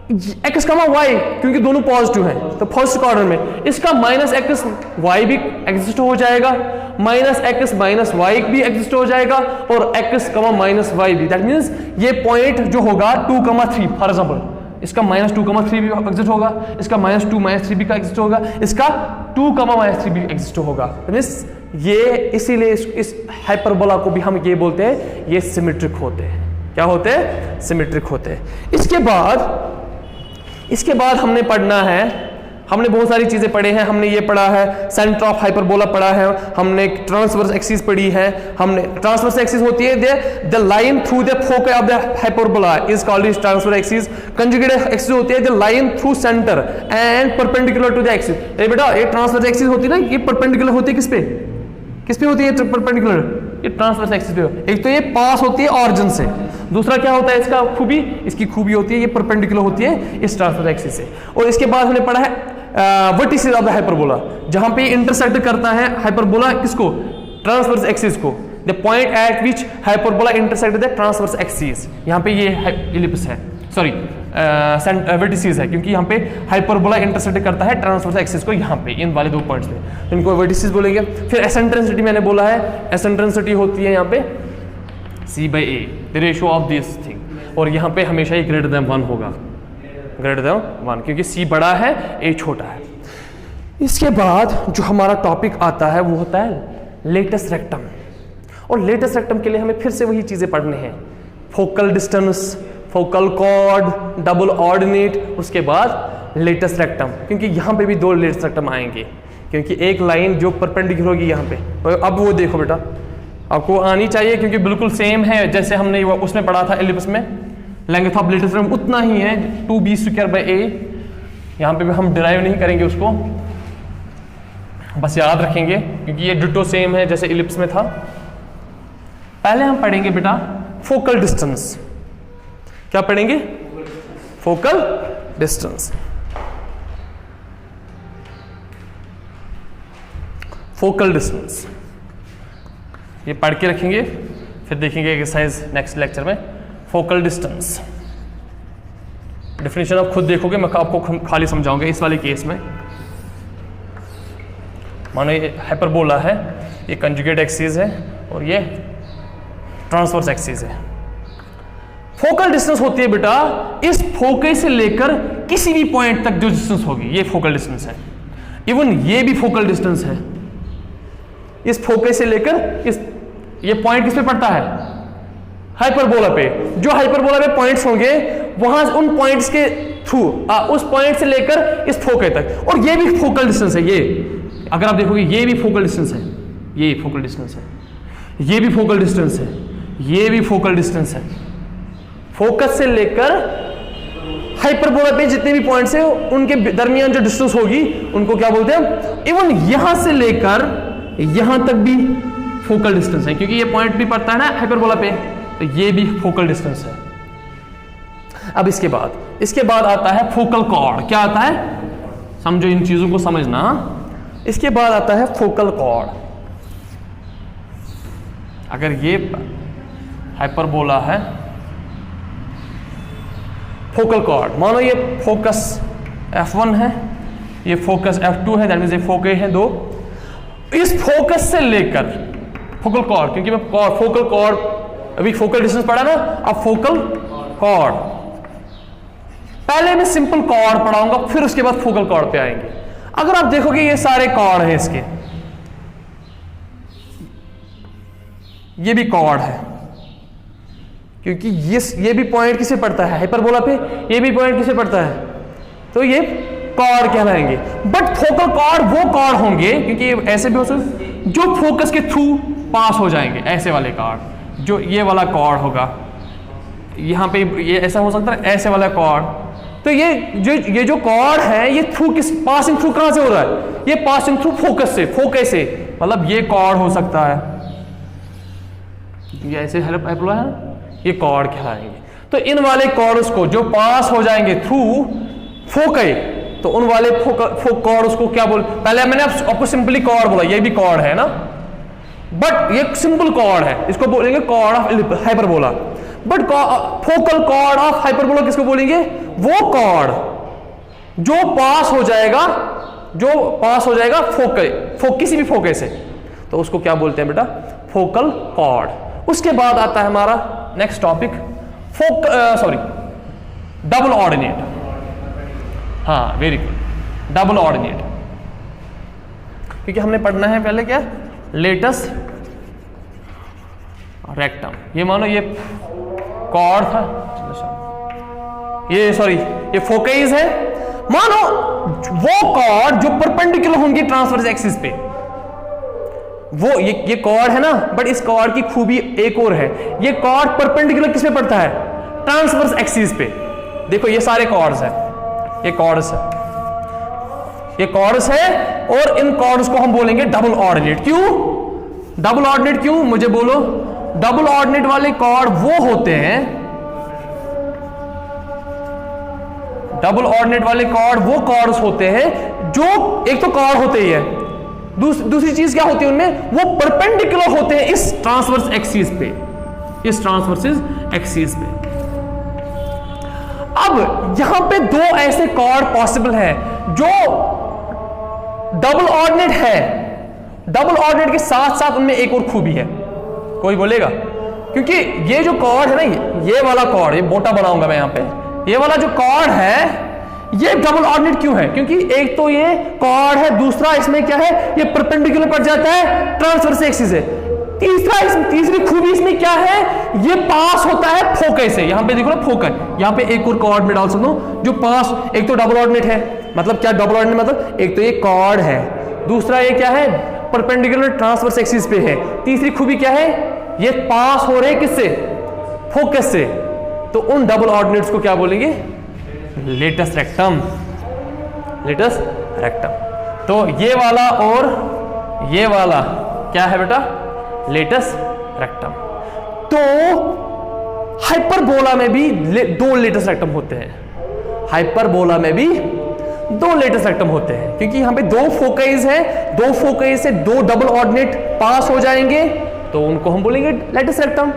x, y क्योंकि दोनों पॉजिटिव हैं, तो फर्स्ट क्वाड्रेंट में इसका माइनस x y भी एग्जिस्ट हो जाएगा, माइनस x माइनस y भी एग्जिस्ट हो जाएगा, और x माइनस y भी। दैट मींस ये पॉइंट जो होगा 2,3 फॉर एग्जांपल, इसका माइनस 2,3 भी एग्जिस्ट होगा, इसका माइनस 2 माइनस 3 भी का एग्जिस्ट होगा, इसका 2, माइनस 3 भी एग्जिस्ट होगा। मींस ये इसीलिए इस हाइपरबोला को भी हम ये बोलते हैं, ये सिमेट्रिक होते हैं। क्या होते हैं? सिमेट्रिक होते हैं। इसके बाद हमने पढ़ना है, हमने बहुत सारी चीजें पढ़े हैं। हमने ये पढ़ा है सेंटर ऑफ हाइपरबोला पढ़ा है, हमने ट्रांसवर्स एक्सिस पढ़ी है। हमने ट्रांसवर्स एक्सिस होती है the line through the focus of the hyperbola is called is transverse axis. Conjugate axis होती है the line through centre and perpendicular to the axis. ये बेटा ये ट्रांसवर्स एक्सिस होती है ना, ये परपेंडिकुलर होती है किस पे होती है परपेंडिकुलर? ये ट्रांसवर्स एक्सिस पे। एक तो ये पास होती है ऑरिजिन से, दूसरा क्या होता है इसका खूबी, इसकी खूबी होती है ये परपेंडिकुलर होती है इस ट्रांसवर्स एक्सिस से। और इसके बाद हमने पढ़ा है वर्टिसेस ऑफ द हाइपरबोला, जहां पे इंटरसेक्ट करता है हाइपरबोला किसको? ट्रांसवर्स एक्सिस को। The point eight which hyperbola intersect the transverse axis, यहाँ पे ये इलिप्स है, सॉरी वर्टिसेस है, क्योंकि यहाँ पे हाइपरबोला इंटरसेक्ट करता है ट्रांसवर्स एक्सिस को, यहाँ पे इन वाले 2 पॉइंट्स पे, इनको वर्टिसेस बोलेंगे। फिर एसेंट्रिसिटी मैंने बोला है, एसेंट्रिसिटी होती है यहाँ पे c/a, the ratio of this thing, और यहाँ पे हमेशा ही ग्रेटर देन 1 होगा, ग्रेटर देन 1, क्योंकि c बड़ा है a छोटा है। इसके बाद जो हमारा टॉपिक आता है वो होता है लेटस रेक्टम, और लेटस रेक्टम के लिए हमें फिर से वही चीजें पढ़ने हैं, focal distance, focal cord, double ordinate, उसके बाद लेटस रेक्टम, क्योंकि यहाँ पे भी 2 लेटस रेक्टम आएंगे, क्योंकि एक लाइन जो परपेंडिकुलर होगी यहाँ पे। अब वो देखो बेटा, आपको आनी चाहिए क्योंकि बिल्कुल सेम है जैसे हमने उसमें पढ़ा था इलिप्स में। लेंथ ऑफ लेटस रेक्टम उतना ही है 2b²/a, यहाँ पे भी हम डिराइव नहीं करेंगे उसको, बस याद रखेंगे क्योंकि ये डिटो सेम है जैसे इलिप्स में था। पहले हम पढ़ेंगे बेटा फोकल डिस्टेंस। क्या पढ़ेंगे? Focal distance. फोकल डिस्टेंस, ये पढ़ के रखेंगे, फिर देखेंगे एक्सरसाइज नेक्स्ट लेक्चर में। फोकल डिस्टेंस डेफिनेशन आप खुद देखोगे, मैं आपको खाली समझाऊंगा। इस वाले केस में मानो ये हाइपरबोला है, ये कंजुगेट एक्सिस है और ये ट्रांसवर्स एक्सिस है। फोकल डिस्टेंस होती है बेटा इस फोकस से लेकर किसी भी पॉइंट तक जो डिस्टेंस होगी, ये फोकल डिस्टेंस है। इवन ये भी फोकल डिस्टेंस है, इस फोकस से लेकर इस, ये पॉइंट किस पे पड़ता है? हाइपरबोला पे। जो हाइपरबोला पे पॉइंट्स होंगे वहां उन पॉइंट्स के थ्रू उस पॉइंट से लेकर इस फोकस तक, और ये भी फोकल डिस्टेंस है। ये अगर आप देखोगे ये भी फोकल डिस्टेंस है, ये फोकल डिस्टेंस है, ये भी फोकल डिस्टेंस है, ये भी फोकल डिस्टेंस है। फोकस से लेकर हाइपरबोला पे जितने भी पॉइंट्स हैं उनके दरमियान जो डिस्टेंस होगी उनको क्या बोलते हैं? इवन यहां से लेकर यहां तक भी फोकल डिस्टेंस है, क्योंकि ये पॉइंट भी पड़ता है ना हाइपरबोला पे, तो ये भी फोकल डिस्टेंस है। अब इसके बाद आता है फोकल कॉर्ड। क्या आता है? समझो, इन चीजों को समझना। इसके बाद आता है फोकल कॉर्ड। अगर ये हाइपरबोला है, फोकल कॉर्ड मानो ये फोकस F1 है, ये फोकस F2 है, दैट मींस ये फोकस है 2। इस फोकस से लेकर फोकल कॉर्ड, क्योंकि मैं फोकल कॉर्ड अभी फोकल डिस्टेंस पढ़ा ना, अब फोकल कॉर्ड। पहले मैं सिंपल कॉर्ड पढ़ाऊंगा, फिर उसके बाद फोकल कॉर्ड पे आएंगे। अगर आप देखोगे ये सारे कॉर्ड हैं इसके, ये भी कॉर्ड है, क्योंकि ये भी पॉइंट किसे पड़ता है? हाइपरबोला पे। ये भी पॉइंट किसे पड़ता है? तो ये कॉर्ड कहलाएंगे। बट फोकल कॉर्ड वो कॉर्ड होंगे, क्योंकि ऐसे भी हो सकते जो फोकस के थ्रू पास हो जाएंगे, ऐसे वाले कॉर्ड। जो ये वाला कॉर्ड होगा, यहां पे ये ऐसा हो सकता है, ऐसे वाला कॉर्ड। तो ये जो कॉर्ड है ये थ्रू किस पासिंग थ्रू कहां से हो रहा है? ये पासिंग थ्रू फोकस से, मतलब ये कॉर्ड हो सकता है, ये ऐसे हाइपरबोला है, ये कॉर्ड कहलाएंगे। तो इन वाले कॉर्ड्स को जो पास हो जाएंगे थ्रू फोकस, तो उन वाले कॉर्ड्स को क्या बोल, पहले मैंने आपको सिंपली कॉर्ड बोला, ये भी कॉर्ड है ना, बट ये सिंपल कॉर्ड है, इसको बोलेंगे chord of hyperbola. But focal chord of hyperbola किसको बोलेंगे? वो कॉर्ड जो पास हो जाएगा किसी भी फोकस से, तो उसको क्या बोलते हैं बेटा? Focal chord. उसके बाद आता है हमारा नेक्स्ट टॉपिक डबल ऑर्डिनेट। हाँ, वेरी गुड, डबल ऑर्डिनेट। क्योंकि हमने पढ़ना है पहले क्या? Latus rectum. ये मानो ये कॉर्ड था, ये फोकस है। मानो वो कॉर्ड जो परपेंडिकुलर होंगे ट्रांसवर्स एक्सिस पे, वो ये कॉर्ड है ना, बट इस कॉर्ड की खूबी एक और है, ये कॉर्ड परपेंडिकुलर किस पे पड़ता है? ट्रांसवर्स एक्सिस पे। देखो ये सारे कॉर्ड्स हैं, ये कॉर्ड्स है, और इन कॉर्ड्स को हम बोलेंगे डबल ऑर्डिनेट। क्यों डबल ऑर्डिनेट? क्यों मुझे बोलो। डबल ऑर्डिनेट वाले कॉर्ड वो होते हैं, डबल ऑर्डिनेट वाले कॉर्ड वो कॉर्ड्स होते हैं जो एक तो कॉर्ड होते ही है, दूसरी चीज क्या होती है उनमें? वो परपेंडिकुलर होते हैं इस ट्रांसवर्स एक्सिस पे, अब यहां पे दो ऐसे कॉर्ड पॉसिबल हैं जो डबल ऑर्डिनेट है। डबल ऑर्डिनेट के साथ साथ उनमें एक और खूबी है, कोई बोलेगा? क्योंकि ये जो कॉर्ड है ना, ये वाला कॉर्ड, ये मोटा बनाऊंगा मैं यहां पे, ये वाला जो कॉर्ड है ये डबल ऑर्डिनेट क्यों है? क्योंकि एक तो ये कॉर्ड है, दूसरा इसमें क्या है? ये परपेंडिकुलर पड़ जाता है ट्रांसवर्स एक्सिस से। तीसरी खूबी इसमें क्या है? ये पास होता है फोकस से। यहां पे देखो ना फोकस, यहां पे एक और कॉर्ड में डाल सकता हूं जो पास, एक तो डबल ऑर्डिनेट है, मतलब क्या डबल ऑर्डिनेट मतलब? एक तो ये कॉर्ड है, दूसरा ये क्या है? परपेंडिकुलर ट्रांसवर्स एक्सिस पे है। तीसरी खूबी क्या है? ये पास हो रहे किससे? फोकस से। तो उन डबल ऑर्डिनेट्स को क्या बोलेंगे? Latus rectum. तो ये वाला और ये वाला क्या है बेटा? Latus rectum. तो हाइपरबोला में भी दो लेटस रेक्टम होते हैं, हाइपरबोला में भी दो लेटेस्ट रेक्टम होते हैं, क्योंकि यहाँ पे दो फोकाइज है, दो फोकाइज से दो डबल ऑर्डिनेट पास हो जाएंगे तो उनको हम बोलेंगे लेटेस्ट रेक्टम।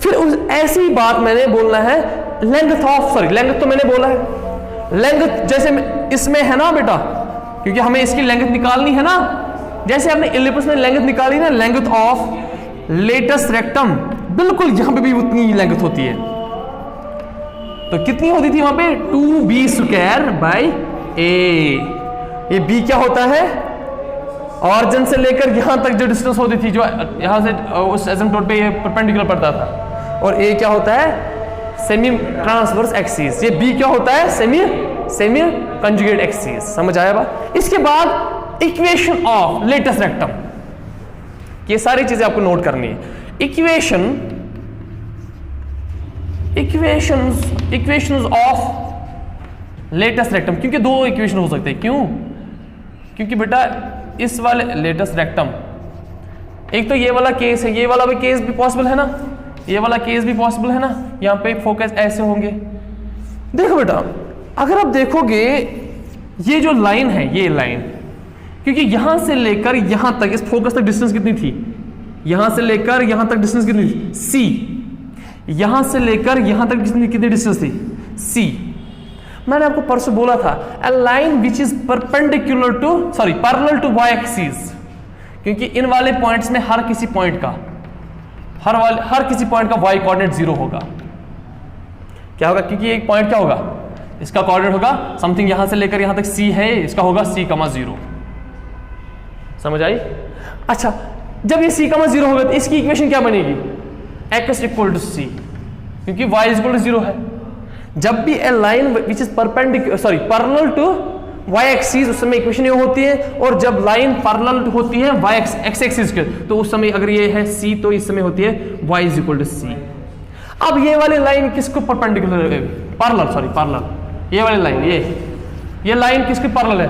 फिर उस ऐसी बात मैंने बोलना है लेंथ ऑफ, सॉरी लेंथ तो मैंने बोला है, लेंथ जैसे इसमें है ना बेटा, क्योंकि हमें इसकी लेंथ निकालनी है ना, जैसे आपने इलिप्स में लेंथ निकाली ना, लेंथ ऑफ लेटेस्ट रेक्टम बिल्कुल यहां पे भी उतनी ही लेंथ होती है। तो कितनी होती थी वहां पे 2b² बाई ए। ये b क्या होता है, ऑरिजिन से लेकर यहां तक जो डिस्टेंस होती थी, जो यहां से उस एसिम्पटोट पे ये परपेंडिकुलर पड़ता था, और a क्या होता है सेमी ट्रांसवर्स एक्सिस। ये b क्या होता है सेमी कंजुगेट एक्सिस। समझ आया बात। इसके बाद इक्वेशन ऑफ लेटेस्ट रेक्टम, ये सारी चीजें आपको नोट करनी है। इक्वेशंस ऑफ लेटेस्ट रेक्टम, क्योंकि दो इक्वेशन हो सकते हैं। क्यों? क्योंकि बेटा इस वाले लेटेस्ट रेक्टम, एक तो ये वाला केस है, ये वाला भी केस भी पॉसिबल है ना, ये वाला केस भी पॉसिबल है ना, यहां पे फोकस ऐसे होंगे। देखो बेटा अगर आप देखोगे ये जो लाइन है, ये लाइन, क्योंकि यहां से लेकर यहां तक इस फोकस तक डिस्टेंस कितनी थी, यहां से लेकर यहां तक डिस्टेंस कितनी थी c, यहां से लेकर यहां तक कितनी डिस्टेंस थी c। मैंने आपको परसों बोला था a line which is perpendicular to parallel to y axis, क्योंकि इन वाले पॉइंट्स में हर किसी पॉइंट का y कोऑर्डिनेट 0 होगा। क्या होगा? क्योंकि एक पॉइंट क्या होगा, इसका कोऑर्डिनेट होगा समथिंग, यहां से लेकर यहां तक c है, इसका होगा c, 0। समझ आई? अच्छा, जब ये c, 0 होगा तो इसकी इक्वेशन क्या बनेगी, x = c, क्योंकि y = 0 है। जब भी a line which is parallel to y axis, उस समय इक्वेशन ये होती है, और जब लाइन पैरेलल होती है x एक्सिस के, तो उस समय अगर ये है c, तो इस समय होती है y = c। अब ये वाली लाइन किसको परपेंडिकुलर, पैरेलल, ये वाली लाइन, ये लाइन किसके पैरेलल है,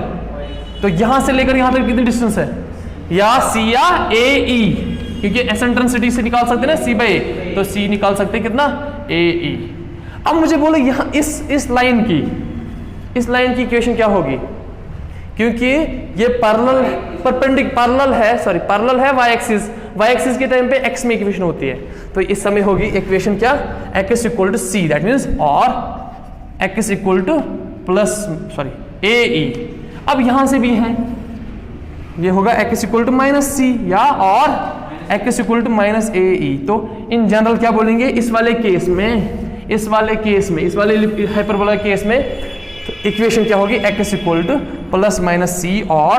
तो यहां से लेकर यहां तक कितनी डिस्टेंस है, या c या AE, क्योंकि एसेंट्रेंसिटी से निकाल सकते हैं ना c/a, तो c निकाल सकते हैं कितना AE। अब मुझे बोलो यहां इस लाइन की इक्वेशन क्या होगी, क्योंकि ये पैरेलल है y एक्सिस के टाइम पे x में इक्वेशन होती है, तो इस समय होगी इक्वेशन क्या, x = c, दैट मींस और x = AE। अब यहां से भी है, ये होगा x = -c या और x = -AE। तो इन जनरल क्या बोलेंगे इस वाले हाइपरबोला केस में, तो इक्वेशन क्या होगी, x = +-c और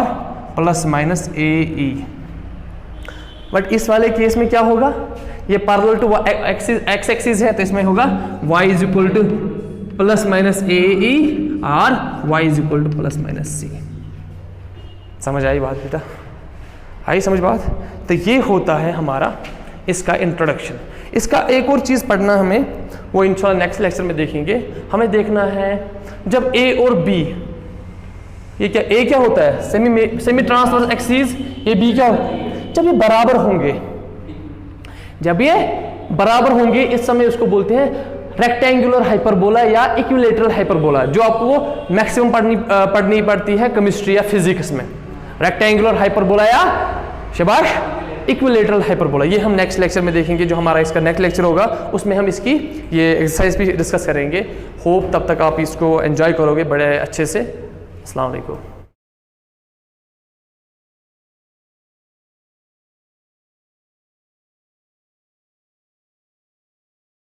+-AE। बट इस वाले केस में क्या होगा, ये पैरेलल टू x एक्सिस है, तो इसमें होगा y = +-AE और y = +-c। समझ आई बात बेटा? आई समझ बात? तो ये होता है हमारा इसका इंट्रोडक्शन। इसका एक और चीज़ पढ़ना हमें, वो इंशाल्लाह नेक्स्ट लेक्चर में देखेंगे। हमें देखना है जब a और b, ये क्या a क्या होता है, सेमी ट्रांसवर्स एक्सिस, ये b क्या होता है, जब ये बराबर होंगे, इस समय उसको बोलते हैं रेक्टेंगुलर हाइपरबोला या इक्विलेटरल हाइपरबोला, जो आपको मैक्सिमम पढ़नी पड़ती है केमिस्ट्री या फिजिक्स में। रेक्टेंगुलर हाइपरबोला या शाबाश इक्विलेटरल हाइपरबोला, ये हम नेक्स्ट लेक्चर में देखेंगे। जो हमारा इसका नेक्स्ट लेक्चर होगा उसमें हम इसकी ये एक्सरसाइज भी डिस्कस करेंगे। होप तब तक आप इसको एंजॉय करोगे बड़े अच्छे से। अस्सलाम वालेकुम।